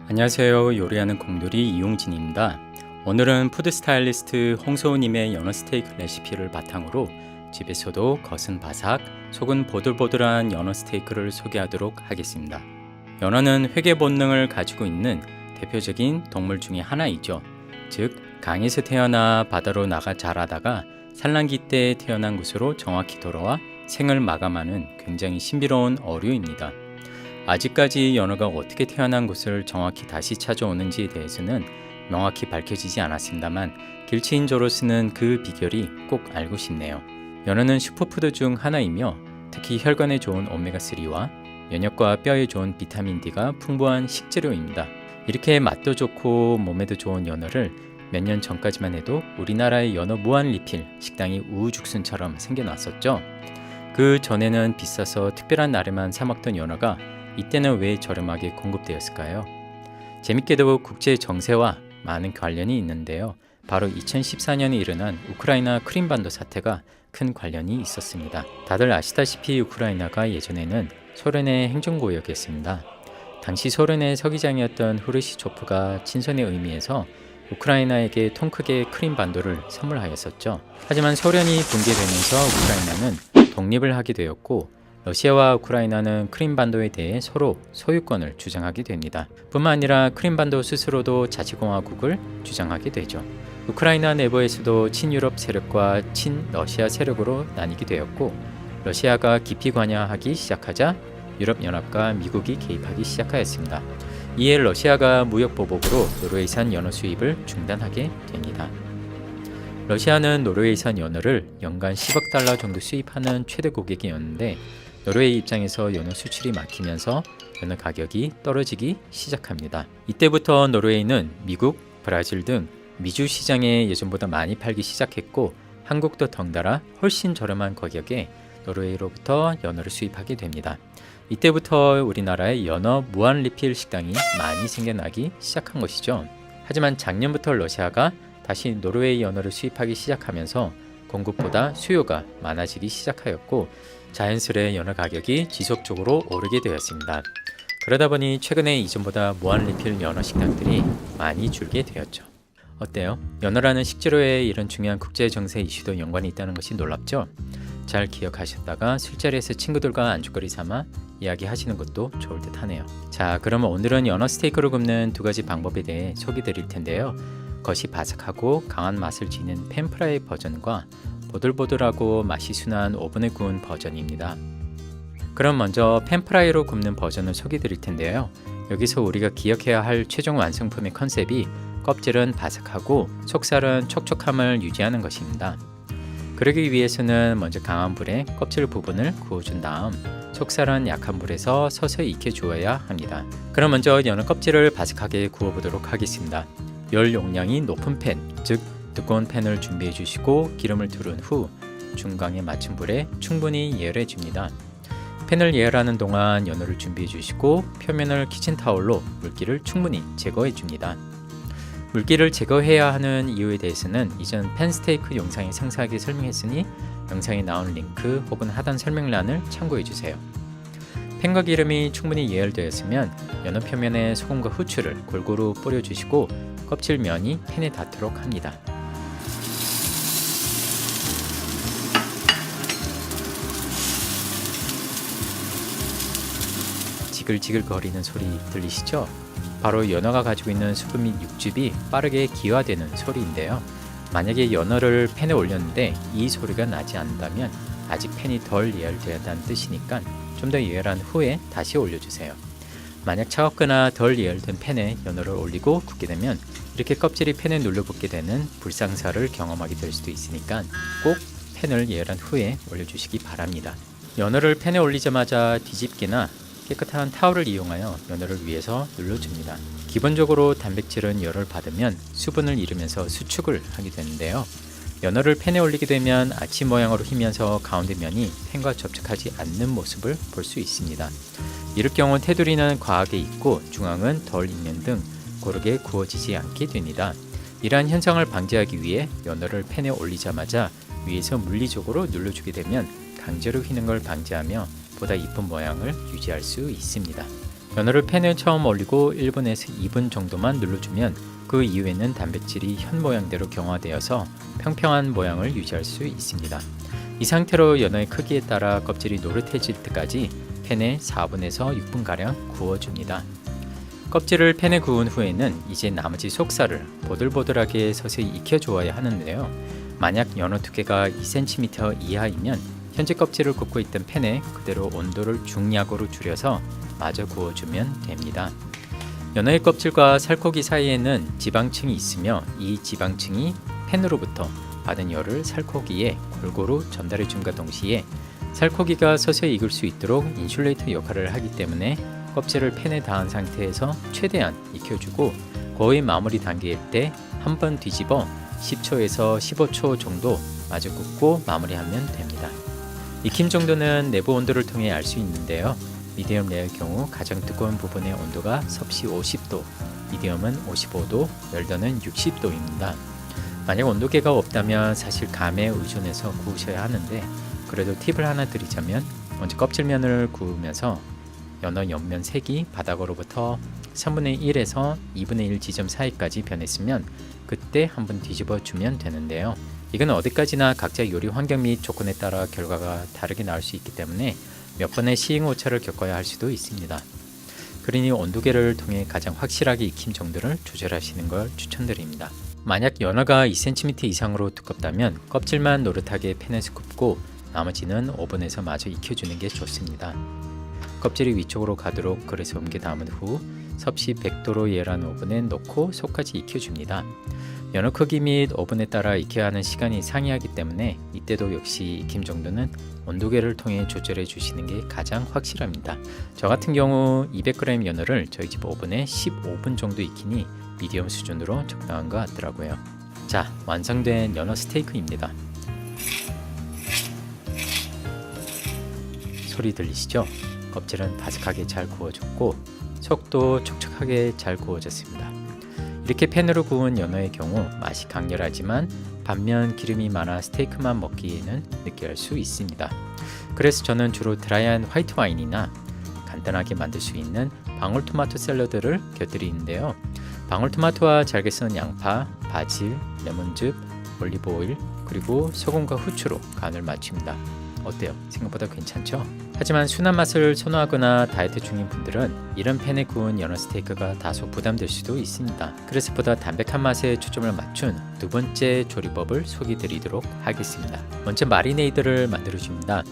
안녕하세요. 요리하는 공돌이 이용진입니다. 오늘은 푸드 스타일리스트 홍소우님의 연어 스테이크 레시피를 바탕으로 집에서도 겉은 바삭, 속은 보들보들한 연어 스테이크를 소개하도록 하겠습니다. 연어는 회귀 본능을 가지고 있는 대표적인 동물 중에 하나이죠. 즉, 강에서 태어나 바다로 나가 자라다가 산란기 때 태어난 곳으로 정확히 돌아와 생을 마감하는 굉장히 신비로운 어류입니다. 아직까지 연어가 어떻게 태어난 곳을 정확히 다시 찾아오는지에 대해서는 명확히 밝혀지지 않았습니다만 길치인저로서는 그 비결이 꼭 알고 싶네요. 연어는 슈퍼푸드 중 하나이며 특히 혈관에 좋은 오메가3와 면역과 뼈에 좋은 비타민 D가 풍부한 식재료입니다. 이렇게 맛도 좋고 몸에도 좋은 연어를 몇 년 전까지만 해도 우리나라의 연어 무한리필 식당이 우후죽순처럼 생겨났었죠. 그 전에는 비싸서 특별한 날에만 사 먹던 연어가 이때는 왜 저렴하게 공급되었을까요? 재밌게도 국제 정세와 많은 관련이 있는데요. 바로 2014년에 일어난 우크라이나 크림반도 사태가 큰 관련이 있었습니다. 다들 아시다시피 우크라이나가 예전에는 소련의 행정구역이었습니다. 당시 소련의 서기장이었던 후르시초프가 친선의 의미에서 우크라이나에게 통 크게 크림반도를 선물하였었죠. 하지만 소련이 붕괴되면서 우크라이나는 독립을 하게 되었고 러시아와 우크라이나는 크림반도에 대해 서로 소유권을 주장하게 됩니다. 뿐만 아니라 크림반도 스스로도 자치공화국을 주장하게 되죠. 우크라이나 내부에서도 친유럽 세력과 친러시아 세력으로 나뉘게 되었고 러시아가 깊이 관여하기 시작하자 유럽연합과 미국이 개입하기 시작하였습니다. 이에 러시아가 무역보복으로 노르웨이산 연어 수입을 중단하게 됩니다. 러시아는 노르웨이산 연어를 연간 10억 달러 정도 수입하는 최대 고객이었는데 노르웨이 입장에서 연어 수출이 막히면서 연어 가격이 떨어지기 시작합니다. 이때부터 노르웨이는 미국, 브라질 등 미주 시장에 예전보다 많이 팔기 시작했고 한국도 덩달아 훨씬 저렴한 가격에 노르웨이로부터 연어를 수입하게 됩니다. 이때부터 우리나라에 연어 무한리필 식당이 많이 생겨나기 시작한 것이죠. 하지만 작년부터 러시아가 다시 노르웨이 연어를 수입하기 시작하면서 공급보다 수요가 많아지기 시작하였고 자연스레 연어 가격이 지속적으로 오르게 되었습니다. 그러다 보니 최근에 이전보다 무한리필 연어 식당들이 많이 줄게 되었죠. 어때요? 연어라는 식재료에 이런 중요한 국제정세 이슈도 연관이 있다는 것이 놀랍죠? 잘 기억하셨다가 술자리에서 친구들과 안주거리 삼아 이야기하시는 것도 좋을 듯 하네요. 자, 그러면 오늘은 연어 스테이크를 굽는 두 가지 방법에 대해 소개해 드릴 텐데요. 겉이 바삭하고 강한 맛을 지닌 팬프라이 버전과 보들보들하고 맛이 순한 오븐에 구운 버전입니다. 그럼 먼저 팬프라이로 굽는 버전을 소개해 드릴 텐데요. 여기서 우리가 기억해야 할 최종 완성품의 컨셉이 껍질은 바삭하고 속살은 촉촉함을 유지하는 것입니다. 그러기 위해서는 먼저 강한 불에 껍질 부분을 구워준 다음 속살은 약한 불에서 서서히 익혀주어야 합니다. 그럼 먼저 연어 껍질을 바삭하게 구워보도록 하겠습니다. 열 용량이 높은 팬, 즉 두꺼운 팬을 준비해 주시고 기름을 두른 후 중강에 맞춘 불에 충분히 예열해 줍니다. 팬을 예열하는 동안 연어를 준비해 주시고 표면을 키친타올로 물기를 충분히 제거해 줍니다. 물기를 제거해야 하는 이유에 대해서는 이전 팬스테이크 영상에 상세하게 설명했으니 영상에 나온 링크 혹은 하단 설명란을 참고해 주세요. 팬과 기름이 충분히 예열되었으면 연어 표면에 소금과 후추를 골고루 뿌려주시고 껍질 면이 팬에 닿도록 합니다. 지글지글 거리는 소리 들리시죠? 바로 연어가 가지고 있는 수분 및 육즙이 빠르게 기화되는 소리인데요. 만약에 연어를 팬에 올렸는데 이 소리가 나지 않는다면 아직 팬이 덜 예열되었다는 뜻이니까 좀 더 예열한 후에 다시 올려주세요. 만약 차갑거나 덜 예열된 팬에 연어를 올리고 굽게 되면 이렇게 껍질이 팬에 눌러붙게 되는 불상사를 경험하게 될 수도 있으니까 꼭 팬을 예열한 후에 올려주시기 바랍니다. 연어를 팬에 올리자마자 뒤집기나 깨끗한 타올을 이용하여 연어를 위에서 눌러줍니다. 기본적으로 단백질은 열을 받으면 수분을 잃으면서 수축을 하게 되는데요. 연어를 팬에 올리게 되면 아치 모양으로 휘면서 가운데 면이 팬과 접촉하지 않는 모습을 볼 수 있습니다. 이럴 경우 테두리는 과하게 익고 중앙은 덜 익는 등 고르게 구워지지 않게 됩니다. 이러한 현상을 방지하기 위해 연어를 팬에 올리자마자 위에서 물리적으로 눌러주게 되면 강제로 휘는 걸 방지하며 보다 이쁜 모양을 유지할 수 있습니다. 연어를 팬에 처음 올리고 1분에서 2분 정도만 눌러주면 그 이후에는 단백질이 현 모양대로 경화되어서 평평한 모양을 유지할 수 있습니다. 이 상태로 연어의 크기에 따라 껍질이 노릇해질 때까지 팬에 4분에서 6분가량 구워줍니다. 껍질을 팬에 구운 후에는 이제 나머지 속살을 보들보들하게 서서히 익혀주어야 하는데요. 만약 연어 두께가 2cm 이하이면 현재 껍질을 굽고 있던 팬에 그대로 온도를 중약으로 줄여서 마저 구워주면 됩니다. 연어의 껍질과 살코기 사이에는 지방층이 있으며 이 지방층이 팬으로부터 받은 열을 살코기에 골고루 전달해 줌과 동시에 살코기가 서서히 익을 수 있도록 인슐레이터 역할을 하기 때문에 껍질을 팬에 닿은 상태에서 최대한 익혀주고 거의 마무리 단계일 때 한 번 뒤집어 10초에서 15초 정도 마저 굽고 마무리하면 됩니다. 익힘 정도는 내부 온도를 통해 알 수 있는데요. 미디엄 레어의 경우 가장 두꺼운 부분의 온도가 섭씨 50도, 미디엄은 55도, 웰던은 60도입니다. 만약 온도계가 없다면 사실 감에 의존해서 구우셔야 하는데 그래도 팁을 하나 드리자면 먼저 껍질면을 구우면서 연어 옆면 색이 바닥으로부터 3분의 1에서 2분의 1 지점 사이까지 변했으면 그때 한번 뒤집어 주면 되는데요. 이건 어디까지나 각자 요리 환경 및 조건에 따라 결과가 다르게 나올 수 있기 때문에 몇 번의 시행오차를 겪어야 할 수도 있습니다. 그러니 온도계를 통해 가장 확실하게 익힘 정도를 조절하시는 걸 추천드립니다. 만약 연어가 2cm 이상으로 두껍다면 껍질만 노릇하게 팬에서 굽고 나머지는 오븐에서 마저 익혀주는 게 좋습니다. 껍질이 위쪽으로 가도록 그릇에 옮겨 담은 후 섭씨 100도로 예란 오븐에 넣고 속까지 익혀줍니다. 연어 크기 및 오븐에 따라 익혀야 하는 시간이 상이하기 때문에 이때도 역시 익힘 정도는 온도계를 통해 조절해 주시는 게 가장 확실합니다. 저 같은 경우 200g 연어를 저희 집 오븐에 15분 정도 익히니 미디엄 수준으로 적당한 것 같더라고요. 자, 완성된 연어 스테이크입니다. 소리 들리시죠? 껍질은 바삭하게 잘 구워졌고 속도 촉촉하게 잘 구워졌습니다. 이렇게 팬으로 구운 연어의 경우 맛이 강렬하지만 반면 기름이 많아 스테이크만 먹기에는 느끼할 수 있습니다. 그래서 저는 주로 드라이한 화이트 와인이나 간단하게 만들 수 있는 방울토마토 샐러드를 곁들이는데요. 방울토마토와 잘게 썬 양파, 바질, 레몬즙, 올리브 오일, 그리고 소금과 후추로 간을 맞춥니다. 어때요? 생각보다 괜찮죠? 하지만 순한 맛을 선호하거나 다이어트 중인 분들은 이런 팬에 구운 연어 스테이크가 다소 부담될 수도 있습니다. 그래서 보다 담백한 맛에 초점을 맞춘 두 번째 조리법을 소개드리도록 하겠습니다. 먼저 마리네이드를 만들어줍니다.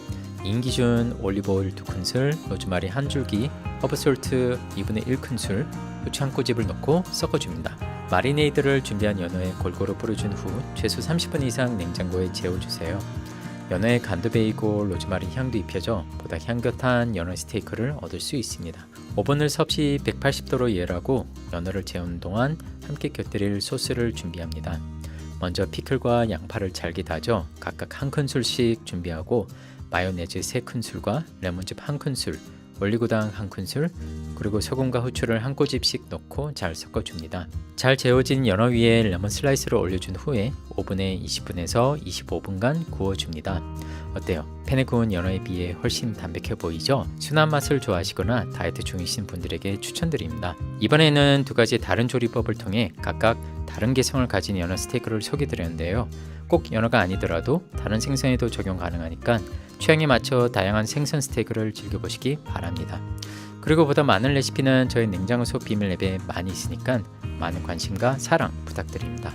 2인 기준 올리브 오일 2큰술, 로즈마리 한 줄기, 허브솔트 2분의 1큰술, 후추 한 꼬집을 넣고 섞어줍니다. 마리네이드를 준비한 연어에 골고루 뿌려준 후 최소 30분 이상 냉장고에 재워주세요. 연어에 간도 베이고 로즈마리 향도 입혀져 보다 향긋한 연어 스테이크를 얻을 수 있습니다. 오븐을 섭씨 180도로 예열하고 연어를 재우는 동안 함께 곁들일 소스를 준비합니다. 먼저 피클과 양파를 잘게 다져 각각 한 큰술씩 준비하고 마요네즈 3큰술과 레몬즙 1큰술, 올리고당 1큰술, 그리고 소금과 후추를 한 꼬집씩 넣고 잘 섞어줍니다. 잘 재워진 연어 위에 레몬 슬라이스를 올려준 후에 오븐에 20분에서 25분간 구워줍니다. 어때요? 팬에 구운 연어에 비해 훨씬 담백해 보이죠? 순한 맛을 좋아하시거나 다이어트 중이신 분들에게 추천드립니다. 이번에는 두 가지 다른 조리법을 통해 각각 다른 개성을 가진 연어 스테이크를 소개드렸는데요. 꼭 연어가 아니더라도 다른 생선에도 적용 가능하니까 취향에 맞춰 다양한 생선 스테이크를 즐겨보시기 바랍니다. 그리고 보다 많은 레시피는 저희 냉장고 속 비밀 앱에 많이 있으니까 많은 관심과 사랑 부탁드립니다.